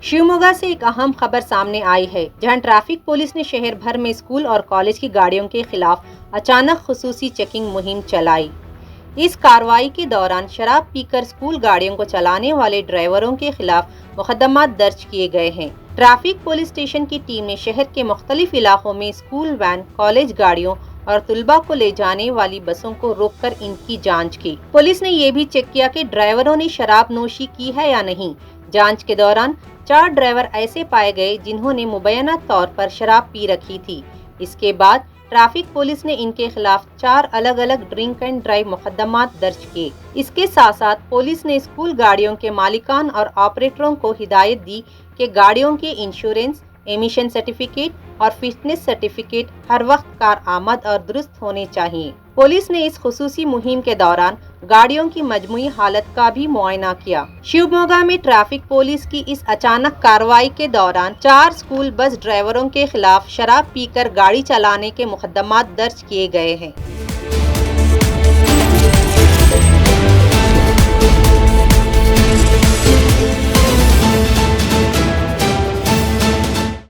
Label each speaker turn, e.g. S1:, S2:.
S1: शिवमोगा से एक अहम खबर सामने आई है, जहां ट्रैफिक पुलिस ने शहर भर में स्कूल और कॉलेज की गाड़ियों के खिलाफ अचानक खुसूसी चेकिंग मुहिम चलाई। इस कार्रवाई के दौरान शराब पीकर स्कूल गाड़ियों को चलाने वाले ड्राइवरों के खिलाफ मुकदमा दर्ज किए गए हैं। ट्रैफिक पुलिस स्टेशन की टीम ने शहर के मुख्तलिफ इलाकों में स्कूल वैन, कॉलेज गाड़ियों और तुलबा को ले जाने वाली बसों को रोककर इनकी जांच की। पुलिस ने ये भी चेक किया कि ड्राइवरों ने शराब नोशी की है या नहीं। जांच के दौरान 4 ड्राइवर ऐसे पाए गए जिन्होंने मुबैना तौर पर शराब पी रखी थी। इसके बाद ट्रैफिक पुलिस ने इनके खिलाफ 4 अलग अलग ड्रिंक एंड ड्राइव मुकदमात दर्ज किए। इसके साथ साथ पुलिस ने स्कूल गाड़ियों के मालिकान और ऑपरेटरों को हिदायत दी कि गाड़ियों के इंश्योरेंस, एमिशन सर्टिफिकेट और फिटनेस सर्टिफिकेट हर वक्त कारआमद और दुरुस्त होने चाहिए। पुलिस ने इस खुसूसी मुहिम के दौरान गाड़ियों की मजमूई हालत का भी मुआयना किया। शिवमोगा में ट्रैफिक पुलिस की इस अचानक कार्रवाई के दौरान 4 स्कूल बस ड्राइवरों के खिलाफ शराब पीकर गाड़ी चलाने के मुकदमात दर्ज किए गए हैं।